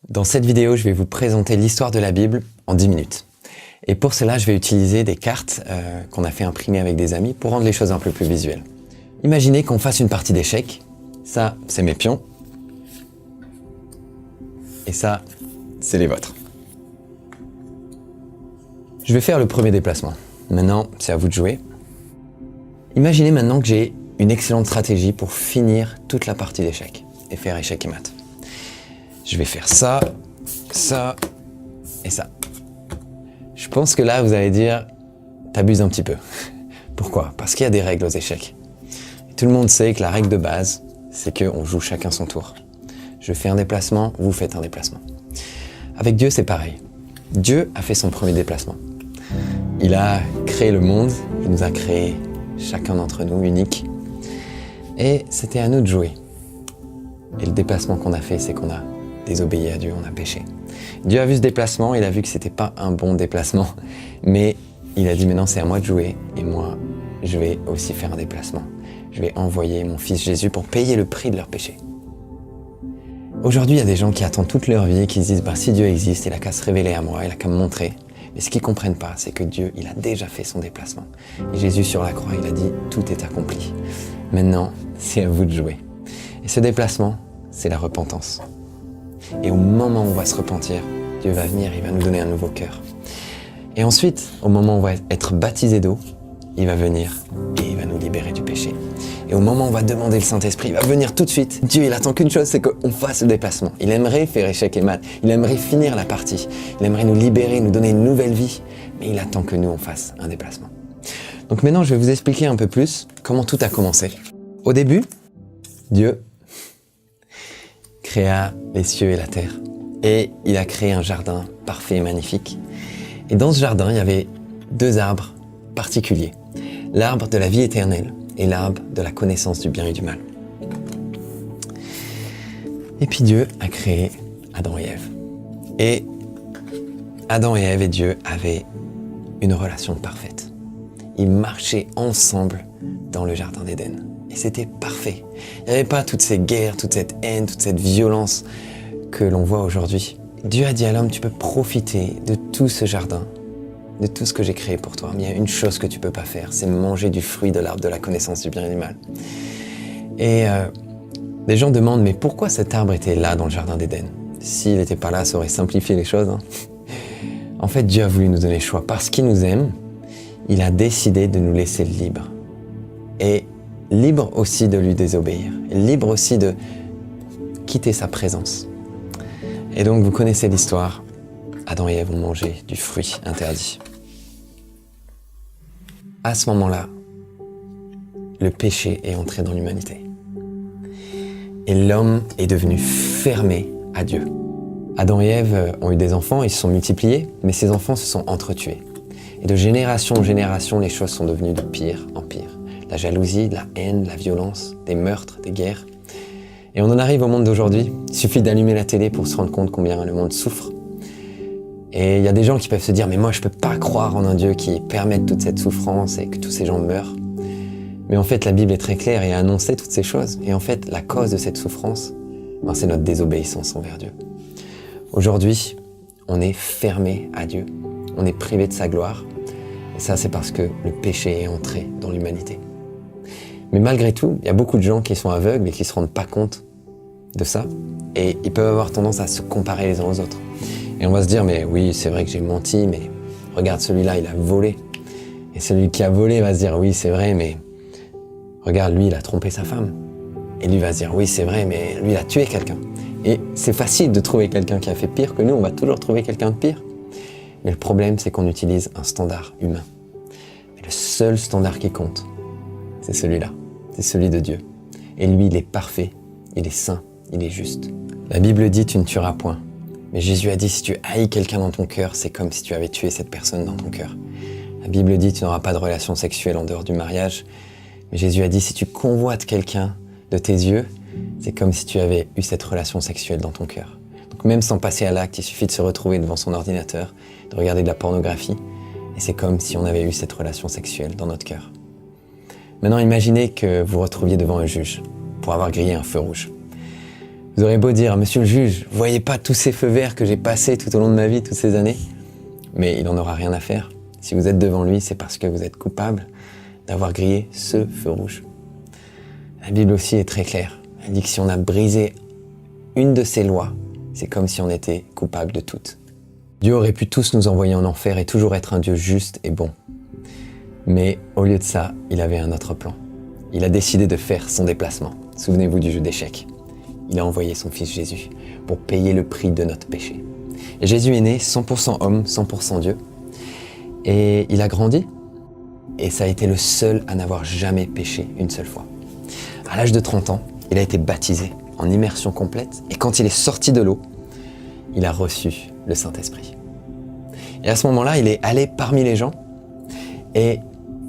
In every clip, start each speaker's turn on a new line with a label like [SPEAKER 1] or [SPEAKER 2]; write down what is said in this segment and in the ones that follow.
[SPEAKER 1] Dans cette vidéo, je vais vous présenter l'histoire de la Bible en 10 minutes. Et pour cela, je vais utiliser des cartes qu'on a fait imprimer avec des amis pour rendre les choses un peu plus visuelles. Imaginez qu'on fasse une partie d'échecs. Ça, c'est mes pions. Et ça, c'est les vôtres. Je vais faire le premier déplacement. Maintenant, c'est à vous de jouer. Imaginez maintenant que j'ai une excellente stratégie pour finir toute la partie d'échecs et faire échec et mat. Je vais faire ça, ça et ça. Je pense que là, vous allez dire, t'abuses un petit peu. Pourquoi? Parce qu'il y a des règles aux échecs. Et tout le monde sait que la règle de base, c'est qu'on joue chacun son tour. Je fais un déplacement, vous faites un déplacement. Avec Dieu, c'est pareil. Dieu a fait son premier déplacement. Il a créé le monde, il nous a créé chacun d'entre nous unique. Et c'était à nous de jouer. Et le déplacement qu'on a fait, c'est qu'on a désobéi à Dieu, on a péché. Dieu a vu ce déplacement, il a vu que c'était pas un bon déplacement, mais il a dit maintenant c'est à moi de jouer, et moi je vais aussi faire un déplacement. Je vais envoyer mon fils Jésus pour payer le prix de leur péché. Aujourd'hui, il y a des gens qui attendent toute leur vie et qui se disent si Dieu existe, il a qu'à se révéler à moi, il a qu'à me montrer. Mais ce qu'ils ne comprennent pas, c'est que Dieu, il a déjà fait son déplacement. Et Jésus sur la croix, il a dit tout est accompli. Maintenant, c'est à vous de jouer. Et ce déplacement, c'est la repentance. Et au moment où on va se repentir, Dieu va venir, il va nous donner un nouveau cœur. Et ensuite, au moment où on va être baptisé d'eau, il va venir et il va nous libérer du péché. Et au moment où on va demander le Saint-Esprit, il va venir tout de suite. Dieu, il attend qu'une chose, c'est qu'on fasse le déplacement. Il aimerait faire échec et mat. Il aimerait finir la partie. Il aimerait nous libérer, nous donner une nouvelle vie. Mais il attend que nous, on fasse un déplacement. Donc maintenant, je vais vous expliquer un peu plus comment tout a commencé. Au début, Dieu créa les cieux et la terre. Et il a créé un jardin parfait et magnifique. Et dans ce jardin, il y avait deux arbres particuliers. L'arbre de la vie éternelle et l'arbre de la connaissance du bien et du mal. Et puis Dieu a créé Adam et Ève. Et Adam et Ève et Dieu avaient une relation parfaite. Ils marchaient ensemble dans le jardin d'Éden. Et c'était parfait. Il n'y avait pas toutes ces guerres, toute cette haine, toute cette violence que l'on voit aujourd'hui. Dieu a dit à l'homme, tu peux profiter de tout ce jardin, de tout ce que j'ai créé pour toi. Mais il y a une chose que tu ne peux pas faire, c'est manger du fruit de l'arbre de la connaissance du bien et du mal. Et les gens demandent, mais pourquoi cet arbre était là dans le jardin d'Éden? S'il n'était pas là, ça aurait simplifié les choses. En fait, Dieu a voulu nous donner le choix. Parce qu'il nous aime, il a décidé de nous laisser libres. Et libre aussi de lui désobéir. Libre aussi de quitter sa présence. Et donc, vous connaissez l'histoire. Adam et Ève ont mangé du fruit interdit. À ce moment-là, le péché est entré dans l'humanité. Et l'homme est devenu fermé à Dieu. Adam et Ève ont eu des enfants, ils se sont multipliés, mais ces enfants se sont entretués. Et de génération en génération, les choses sont devenues de pire en pire. La jalousie, la haine, la violence, des meurtres, des guerres. Et on en arrive au monde d'aujourd'hui. Il suffit d'allumer la télé pour se rendre compte combien le monde souffre. Et il y a des gens qui peuvent se dire « mais moi je peux pas croire en un Dieu qui permette toute cette souffrance et que tous ces gens meurent ». Mais en fait la Bible est très claire et a annoncé toutes ces choses. Et en fait la cause de cette souffrance, c'est notre désobéissance envers Dieu. Aujourd'hui, on est fermé à Dieu. On est privé de sa gloire. Et ça c'est parce que le péché est entré dans l'humanité. Mais malgré tout, il y a beaucoup de gens qui sont aveugles et qui ne se rendent pas compte de ça. Et ils peuvent avoir tendance à se comparer les uns aux autres. Et on va se dire, mais oui, c'est vrai que j'ai menti, mais regarde celui-là, il a volé. Et celui qui a volé va se dire, oui, c'est vrai, mais regarde, lui, il a trompé sa femme. Et lui va se dire, oui, c'est vrai, mais lui, il a tué quelqu'un. Et c'est facile de trouver quelqu'un qui a fait pire que nous, on va toujours trouver quelqu'un de pire. Mais le problème, c'est qu'on utilise un standard humain. Mais le seul standard qui compte, c'est celui-là. C'est celui de Dieu. Et lui, il est parfait, il est saint, il est juste. La Bible dit, tu ne tueras point. Mais Jésus a dit, si tu haïs quelqu'un dans ton cœur, c'est comme si tu avais tué cette personne dans ton cœur. La Bible dit, tu n'auras pas de relation sexuelle en dehors du mariage. Mais Jésus a dit, si tu convoites quelqu'un de tes yeux, c'est comme si tu avais eu cette relation sexuelle dans ton cœur. Donc même sans passer à l'acte, il suffit de se retrouver devant son ordinateur, de regarder de la pornographie, et c'est comme si on avait eu cette relation sexuelle dans notre cœur. Maintenant, imaginez que vous vous retrouviez devant un juge pour avoir grillé un feu rouge. Vous aurez beau dire, monsieur le juge, vous voyez pas tous ces feux verts que j'ai passés tout au long de ma vie, toutes ces années? Mais il n'en aura rien à faire. Si vous êtes devant lui, c'est parce que vous êtes coupable d'avoir grillé ce feu rouge. La Bible aussi est très claire. Elle dit que si on a brisé une de ses lois, c'est comme si on était coupable de toutes. Dieu aurait pu tous nous envoyer en enfer et toujours être un Dieu juste et bon. Mais au lieu de ça, il avait un autre plan. Il a décidé de faire son déplacement. Souvenez-vous du jeu d'échecs. Il a envoyé son fils Jésus pour payer le prix de notre péché. Et Jésus est né 100% homme, 100% Dieu. Et il a grandi. Et ça a été le seul à n'avoir jamais péché une seule fois. À l'âge de 30 ans, il a été baptisé en immersion complète. Et quand il est sorti de l'eau, il a reçu le Saint-Esprit. Et à ce moment-là, il est allé parmi les gens et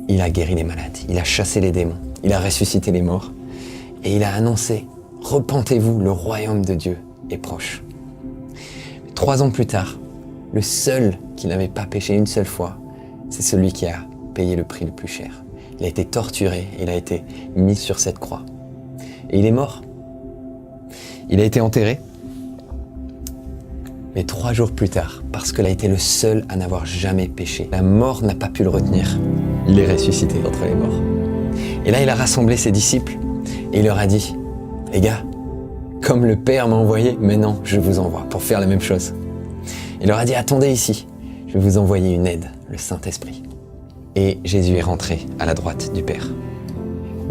[SPEAKER 1] il a guéri les malades. Il a chassé les démons. Il a ressuscité les morts. Et il a annoncé: repentez-vous, le royaume de Dieu est proche. 3 ans plus tard, le seul qui n'avait pas péché une seule fois, c'est celui qui a payé le prix le plus cher. Il a été torturé, il a été mis sur cette croix. Et il est mort. Il a été enterré. Mais 3 jours plus tard, parce qu'il a été le seul à n'avoir jamais péché, la mort n'a pas pu le retenir. Il est ressuscité d'entre les morts. Et là, il a rassemblé ses disciples et il leur a dit: les gars, comme le Père m'a envoyé, maintenant je vous envoie pour faire la même chose. Il leur a dit: attendez ici, je vais vous envoyer une aide, le Saint-Esprit. Et Jésus est rentré à la droite du Père.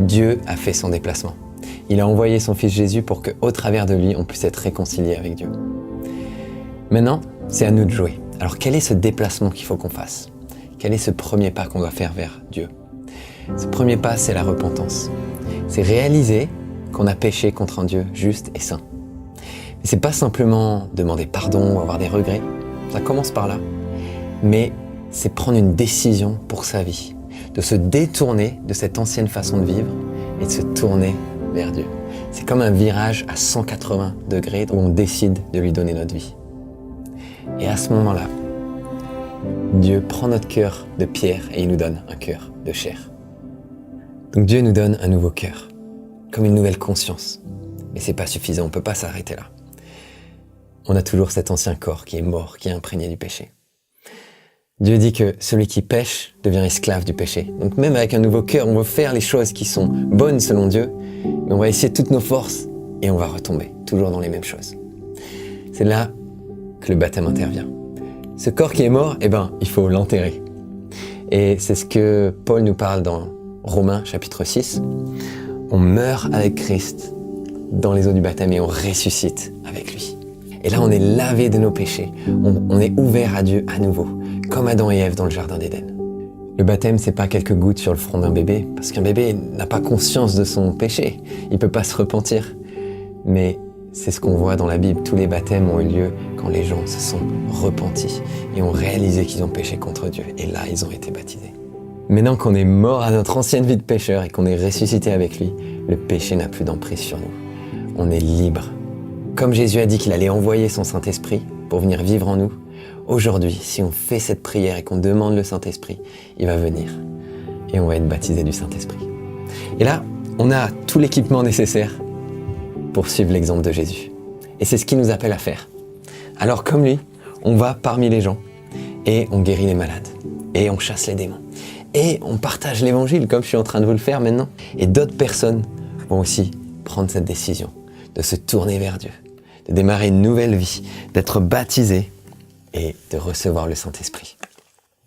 [SPEAKER 1] Dieu a fait son déplacement. Il a envoyé son Fils Jésus pour qu'au travers de lui, on puisse être réconcilié avec Dieu. Maintenant, c'est à nous de jouer. Alors quel est ce déplacement qu'il faut qu'on fasse? Quel est ce premier pas qu'on doit faire vers Dieu? Ce premier pas, c'est la repentance. C'est réaliser qu'on a péché contre un Dieu juste et saint. Mais c'est pas simplement demander pardon ou avoir des regrets. Ça commence par là. Mais c'est prendre une décision pour sa vie, de se détourner de cette ancienne façon de vivre et de se tourner vers Dieu. C'est comme un virage à 180 degrés où on décide de lui donner notre vie. Et à ce moment-là, Dieu prend notre cœur de pierre et il nous donne un cœur de chair. Donc Dieu nous donne un nouveau cœur, comme une nouvelle conscience. Mais c'est pas suffisant, on peut pas s'arrêter là. On a toujours cet ancien corps qui est mort, qui est imprégné du péché. Dieu dit que celui qui pêche devient esclave du péché. Donc même avec un nouveau cœur, on veut faire les choses qui sont bonnes selon Dieu, mais on va essayer toutes nos forces et on va retomber, toujours dans les mêmes choses. C'est là que le baptême intervient. Ce corps qui est mort, il faut l'enterrer. Et c'est ce que Paul nous parle dans Romains chapitre 6. On meurt avec Christ dans les eaux du baptême et on ressuscite avec lui. Et là, on est lavé de nos péchés. On est ouvert à Dieu à nouveau, comme Adam et Ève dans le jardin d'Éden. Le baptême, c'est pas quelques gouttes sur le front d'un bébé, parce qu'un bébé n'a pas conscience de son péché. Il peut pas se repentir. Mais c'est ce qu'on voit dans la Bible. Tous les baptêmes ont eu lieu quand les gens se sont repentis et ont réalisé qu'ils ont péché contre Dieu. Et là, ils ont été baptisés. Maintenant qu'on est mort à notre ancienne vie de pécheur et qu'on est ressuscité avec lui, le péché n'a plus d'emprise sur nous. On est libre. Comme Jésus a dit qu'il allait envoyer son Saint-Esprit pour venir vivre en nous, aujourd'hui, si on fait cette prière et qu'on demande le Saint-Esprit, il va venir et on va être baptisé du Saint-Esprit. Et là, on a tout l'équipement nécessaire pour suivre l'exemple de Jésus. Et c'est ce qu'il nous appelle à faire. Alors comme lui, on va parmi les gens et on guérit les malades et on chasse les démons. Et on partage l'évangile comme je suis en train de vous le faire maintenant. Et d'autres personnes vont aussi prendre cette décision de se tourner vers Dieu, de démarrer une nouvelle vie, d'être baptisé et de recevoir le Saint-Esprit.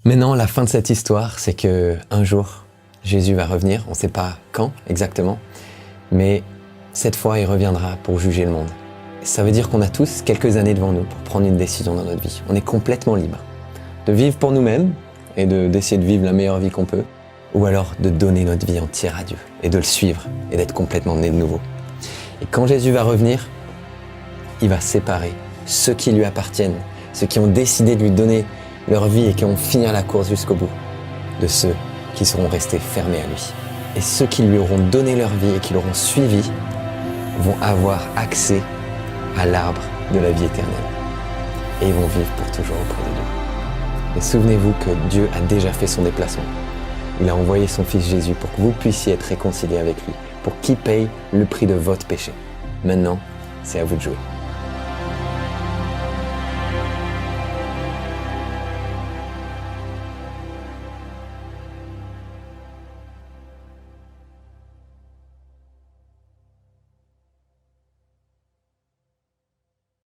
[SPEAKER 1] Maintenant, la fin de cette histoire, c'est que un jour, Jésus va revenir. On ne sait pas quand exactement, mais cette fois, il reviendra pour juger le monde. Et ça veut dire qu'on a tous quelques années devant nous pour prendre une décision dans notre vie. On est complètement libre de vivre pour nous-mêmes et d'essayer de vivre la meilleure vie qu'on peut, ou alors de donner notre vie entière à Dieu et de le suivre et d'être complètement né de nouveau. Et quand Jésus va revenir, il va séparer ceux qui lui appartiennent, ceux qui ont décidé de lui donner leur vie et qui ont fini la course jusqu'au bout, de ceux qui seront restés fermés à lui. Et ceux qui lui auront donné leur vie et qui l'auront suivi vont avoir accès à l'arbre de la vie éternelle. Et ils vont vivre pour toujours auprès de Dieu. Et souvenez-vous que Dieu a déjà fait son déplacement. Il a envoyé son Fils Jésus pour que vous puissiez être réconciliés avec lui, pour qu'il paye le prix de votre péché. Maintenant, C'est à vous de jouer.